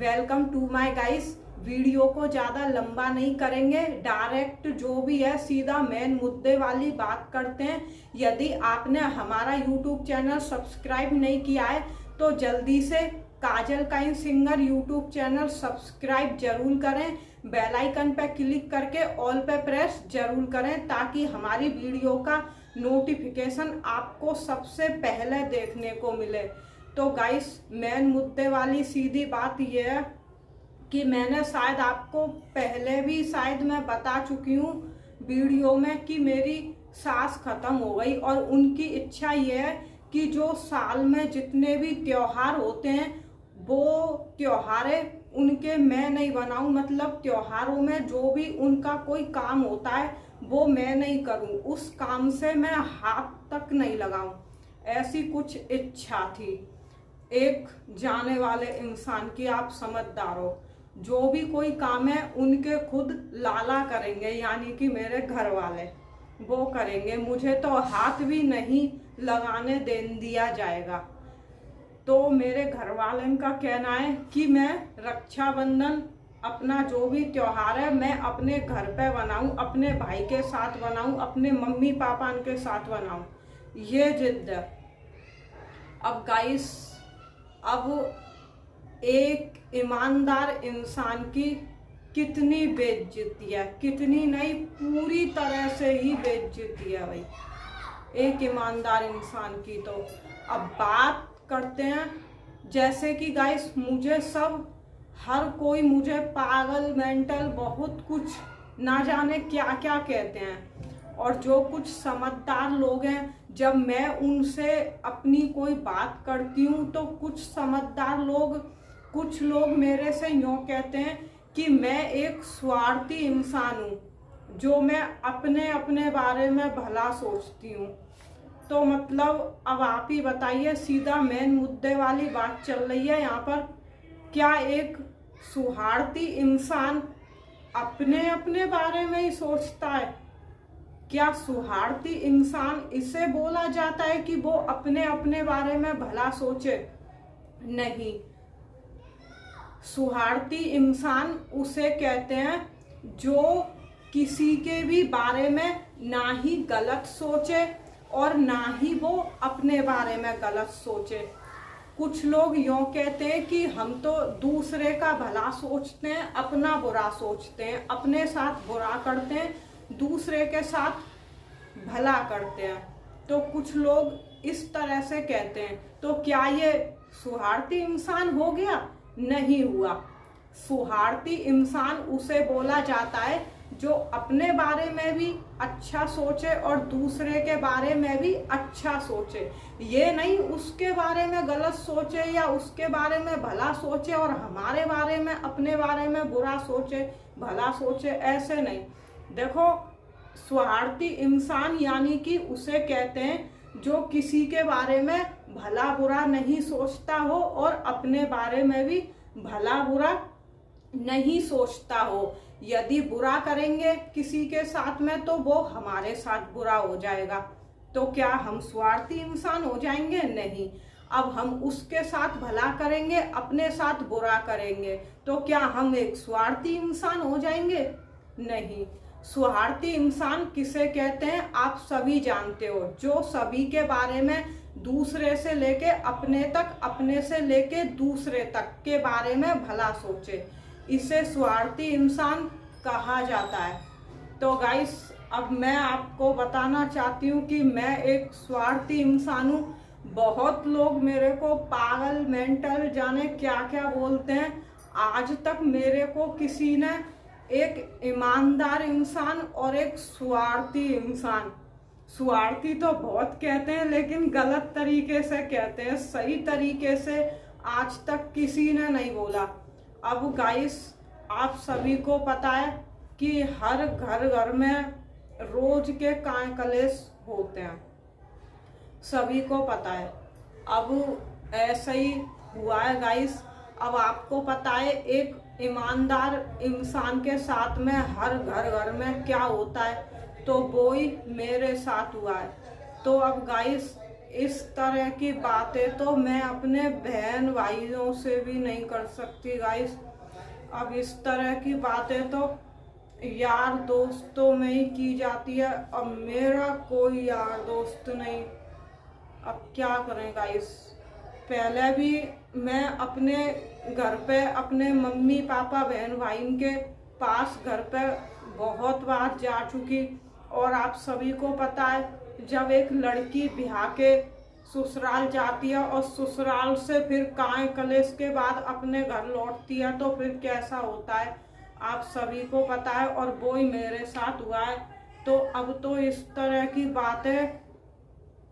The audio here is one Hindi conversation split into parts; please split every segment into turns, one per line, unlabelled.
Welcome to my guys. Video को ज़्यादा लंबा नहीं करेंगे, डायरेक्ट जो भी है सीधा मेन मुद्दे वाली बात करते हैं। यदि आपने हमारा यूट्यूब चैनल सब्सक्राइब नहीं किया है तो जल्दी से काजल काइन सिंगर यूट्यूब चैनल सब्सक्राइब जरूर करें। बेल आइकन पे क्लिक करके ऑल पे प्रेस जरूर करें ताकि हमारी वीडियो का नोटिफिकेशन आपको सबसे पहले देखने को मिले। तो गाइस, मेन मुद्दे वाली सीधी बात यह है कि मैंने शायद आपको पहले भी शायद मैं बता चुकी हूँ वीडियो में कि मेरी सास खत्म हो गई और उनकी इच्छा ये है कि जो साल में जितने भी त्योहार होते हैं वो त्योहारें उनके मैं नहीं बनाऊं, मतलब त्योहारों में जो भी उनका कोई काम होता है वो मैं नहीं करूं, उस काम से मैं हाथ तक नहीं लगाऊं। ऐसी कुछ इच्छा थी एक जाने वाले इंसान की। आप समझदार हो, जो भी कोई काम है उनके खुद लाला करेंगे, यानी कि मेरे घर वाले वो करेंगे, मुझे तो हाथ भी नहीं लगाने दिया जाएगा। तो मेरे घर वालों का कहना है कि मैं रक्षाबंधन अपना जो भी त्योहार है मैं अपने घर पे बनाऊं, अपने भाई के साथ बनाऊं, अपने मम्मी पापा के साथ बनाऊं, ये जिद है। अब गाइस, अब एक ईमानदार इंसान की कितनी बेइज्जती है, कितनी नहीं पूरी तरह से ही बेइज्जती है भाई एक ईमानदार इंसान की। तो अब बात करते हैं, जैसे कि गाइस मुझे सब हर कोई मुझे पागल, मेंटल, बहुत कुछ ना जाने क्या क्या कहते हैं। और जो कुछ समझदार लोग हैं, जब मैं उनसे अपनी कोई बात करती हूँ तो कुछ लोग मेरे से यूँ कहते हैं कि मैं एक स्वार्थी इंसान हूँ, जो मैं अपने अपने बारे में भला सोचती हूँ। तो मतलब अब आप ही बताइए, सीधा मेन मुद्दे वाली बात चल रही है यहाँ पर। क्या एक स्वार्थी इंसान अपने अपने बारे में ही सोचता है? क्या स्वार्थी इंसान इसे बोला जाता है कि वो अपने अपने बारे में भला सोचे? नहीं, स्वार्थी इंसान उसे कहते हैं जो किसी के भी बारे में ना ही गलत सोचे और ना ही वो अपने बारे में गलत सोचे। कुछ लोग यूँ कहते हैं कि हम तो दूसरे का भला सोचते हैं, अपना बुरा सोचते हैं, अपने साथ बुरा करते हैं, दूसरे के साथ भला करते हैं। तो कुछ लोग इस तरह से कहते हैं। तो क्या ये स्वार्थी इंसान हो गया? नहीं हुआ। स्वार्थी इंसान उसे बोला जाता है जो अपने बारे में भी अच्छा सोचे और दूसरे के बारे में भी अच्छा सोचे। ये नहीं उसके बारे में गलत सोचे या उसके बारे में भला सोचे और हमारे बारे में, अपने बारे में बुरा सोचे, भला सोचे, ऐसे नहीं। देखो, स्वार्थी इंसान यानी कि उसे कहते हैं जो किसी के बारे में भला बुरा नहीं सोचता हो और अपने बारे में भी भला बुरा नहीं सोचता हो। यदि बुरा करेंगे किसी के साथ में तो वो हमारे साथ बुरा हो जाएगा। तो क्या हम स्वार्थी इंसान हो जाएंगे? नहीं। अब हम उसके साथ भला करेंगे, अपने साथ बुरा करेंगे, तो क्या हम एक स्वार्थी इंसान हो जाएंगे? नहीं। स्वार्थी इंसान किसे कहते हैं आप सभी जानते हो, जो सभी के बारे में दूसरे से लेके अपने तक, अपने से लेके दूसरे तक के बारे में भला सोचे, इसे स्वार्थी इंसान कहा जाता है। तो गाइस, अब मैं आपको बताना चाहती हूँ कि मैं एक स्वार्थी इंसान हूँ। बहुत लोग मेरे को पागल, मेंटल, जाने क्या क्या बोलते हैं। आज तक मेरे को किसी ने एक ईमानदार इंसान और एक स्वार्थी इंसान, स्वार्थी तो बहुत कहते हैं लेकिन गलत तरीके से कहते हैं, सही तरीके से आज तक किसी ने नहीं बोला। अब गाइस, आप सभी को पता है कि हर घर घर में रोज के काय कलेश होते हैं, सभी को पता है। अब ऐसा ही हुआ है गाइस। अब आपको पता है एक ईमानदार इंसान के साथ में हर घर घर में क्या होता है, तो वो ही मेरे साथ हुआ है। तो अब गाइस, इस तरह की बातें तो मैं अपने बहन भाइयों से भी नहीं कर सकती गाइस। अब इस तरह की बातें तो यार दोस्तों में ही की जाती है। अब मेरा कोई यार दोस्त नहीं, अब क्या करें गाइस। पहले भी मैं अपने घर पे अपने मम्मी पापा बहन भाई के पास घर पे बहुत बार जा चुकी। और आप सभी को पता है जब एक लड़की ब्याह के ससुराल जाती है और ससुराल से फिर काय कलेश के बाद अपने घर लौटती है तो फिर कैसा होता है आप सभी को पता है। और वो ही मेरे साथ हुआ है। तो अब तो इस तरह की बातें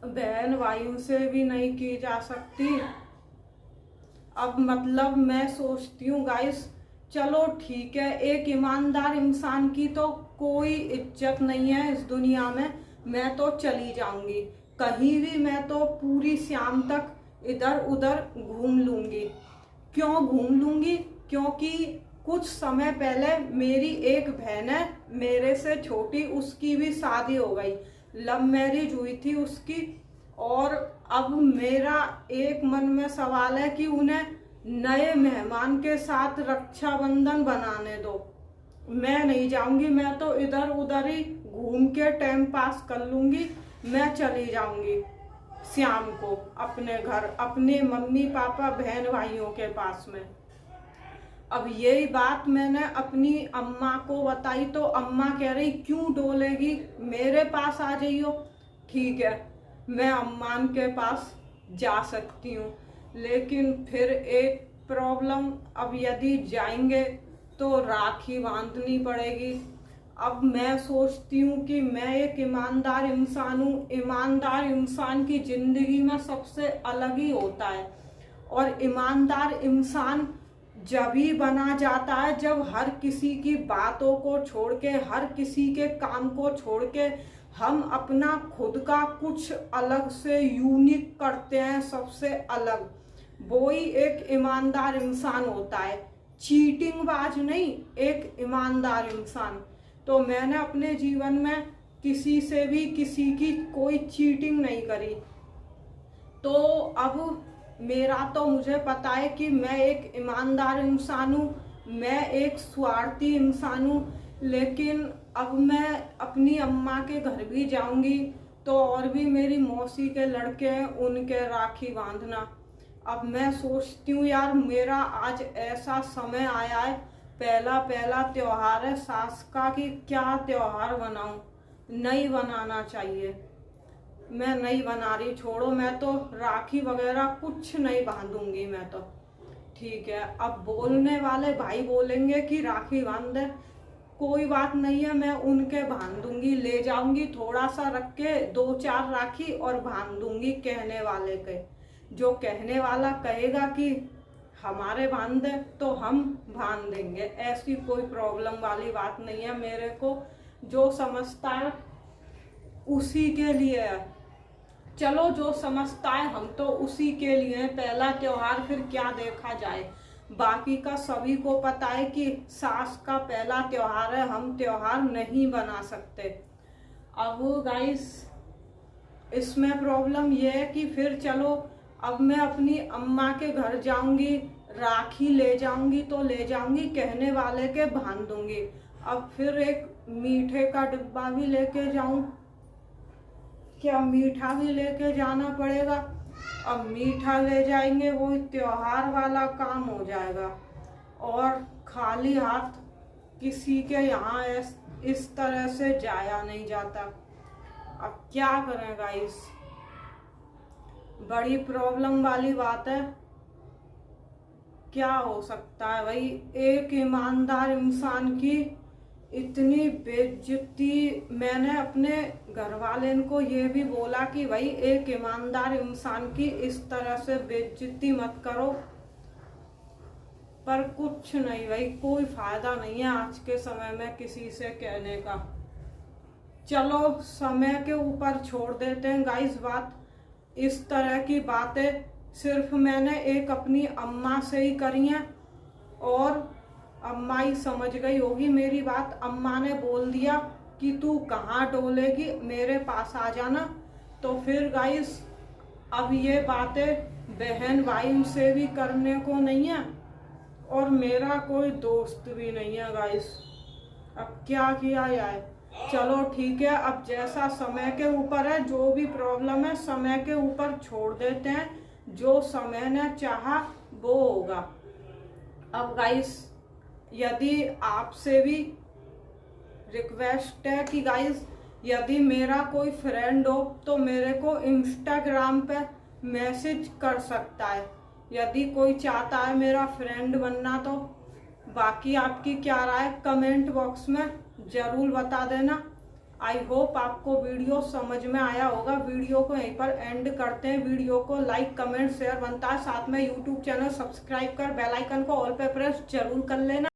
बहन भाइयों से भी नहीं की जा सकती। अब मतलब मैं सोचती हूँ गाइस, चलो ठीक है, एक ईमानदार इंसान की तो कोई इज्जत नहीं है इस दुनिया में। मैं तो चली जाऊंगी कहीं भी, मैं तो पूरी शाम तक इधर उधर घूम लूंगी। क्यों घूम लूंगी? क्योंकि कुछ समय पहले मेरी एक बहन है मेरे से छोटी, उसकी भी शादी हो गई, लव मैरिज हुई थी उसकी। और अब मेरा एक मन में सवाल है कि उन्हें नए मेहमान के साथ रक्षाबंधन बनाने दो। मैं नहीं जाऊंगी, मैं तो इधर उधर ही घूम के टाइम पास कर लूंगी। मैं चली जाऊंगी शाम को अपने घर, अपने मम्मी पापा बहन भाइयों के पास में। अब यही बात मैंने अपनी अम्मा को बताई तो अम्मा कह रही क्यों डोलेगी, मेरे पास आ जाइयो। ठीक है, मैं अम्मा के पास जा सकती हूँ, लेकिन फिर एक प्रॉब्लम, अब यदि जाएंगे तो राखी बांधनी पड़ेगी। अब मैं सोचती हूँ कि मैं एक ईमानदार इंसान हूँ। ईमानदार इंसान की जिंदगी में सबसे अलग ही होता है। और ईमानदार इंसान जब ही बना जाता है जब हर किसी की बातों को छोड़ के, हर किसी के काम को छोड़ के हम अपना खुद का कुछ अलग से यूनिक करते हैं, सबसे अलग। वो ही एक ईमानदार इंसान होता है, चीटिंग बाज नहीं, एक ईमानदार इंसान। तो मैंने अपने जीवन में किसी से भी किसी की कोई चीटिंग नहीं करी। तो अब मेरा तो मुझे पता है कि मैं एक ईमानदार इंसान हूँ, मैं एक स्वार्थी इंसान हूँ। लेकिन अब मैं अपनी अम्मा के घर भी जाऊंगी तो और भी मेरी मौसी के लड़के हैं, उनके राखी बांधना। अब मैं सोचती हूँ यार, मेरा आज ऐसा समय आया है, पहला त्योहार है सास का, कि क्या त्योहार बनाऊं। नहीं बनाना चाहिए, मैं नहीं बना रही, छोड़ो। मैं तो राखी वगैरह कुछ नहीं बांधूंगी मैं तो। ठीक है, अब बोलने वाले भाई बोलेंगे कि राखी बांध दे, कोई बात नहीं है, मैं उनके बांध दूंगी, ले जाऊंगी थोड़ा सा रख के 2-4 राखी और बांध दूंगी कहने वाले के। जो कहने वाला कहेगा कि हमारे बांध दे तो हम बांध देंगे, ऐसी कोई प्रॉब्लम वाली बात नहीं है। मेरे को जो समझता है उसी के लिए है। चलो, जो समझता है हम तो उसी के लिए हैं। पहला त्योहार फिर क्या देखा जाए, बाकी का सभी को पता है कि सास का पहला त्योहार है, हम त्योहार नहीं बना सकते। अब गाइस इसमें प्रॉब्लम यह है कि फिर चलो अब मैं अपनी अम्मा के घर जाऊंगी, राखी ले जाऊंगी तो ले जाऊंगी, कहने वाले के बांध दूंगी। अब फिर एक मीठे का डिब्बा भी लेके जाऊं, क्या मीठा भी लेके जाना पड़ेगा। अब मीठा ले जाएंगे वो त्योहार वाला काम हो जाएगा। और खाली हाथ किसी के यहाँ इस तरह से जाया नहीं जाता। अब क्या करें गाइस, बड़ी प्रॉब्लम वाली बात है। क्या हो सकता है भाई, एक ईमानदार इंसान की इतनी बेइज्जती। मैंने अपने घर वाले को ये भी बोला कि भाई एक ईमानदार इंसान की इस तरह से बेइज्जती मत करो, पर कुछ नहीं भाई, कोई फायदा नहीं है आज के समय में किसी से कहने का। चलो समय के ऊपर छोड़ देते हैं गाइस बात। इस तरह की बातें सिर्फ मैंने एक अपनी अम्मा से ही करी हैं और अम्मा ही समझ गई होगी मेरी बात। अम्मा ने बोल दिया कि तू कहाँ डोलेगी, मेरे पास आ जाना। तो फिर गाइस अब ये बातें बहन भाई से भी करने को नहीं है और मेरा कोई दोस्त भी नहीं है गाइस। अब क्या किया जाए। चलो ठीक है, अब जैसा समय के ऊपर है, जो भी प्रॉब्लम है समय के ऊपर छोड़ देते हैं, जो समय ने चाहा वो होगा। अब गाइस यदि आपसे भी रिक्वेस्ट है कि गाइस यदि मेरा कोई फ्रेंड हो तो मेरे को इंस्टाग्राम पे मैसेज कर सकता है, यदि कोई चाहता है मेरा फ्रेंड बनना तो। बाकी आपकी क्या राय कमेंट बॉक्स में जरूर बता देना। आई होप आपको वीडियो समझ में आया होगा। वीडियो को यहीं पर एंड करते हैं। वीडियो को लाइक कमेंट शेयर बनता है, साथ में यूट्यूब चैनल सब्सक्राइब कर बेल आइकन को ऑल पे प्रेस जरूर कर लेना।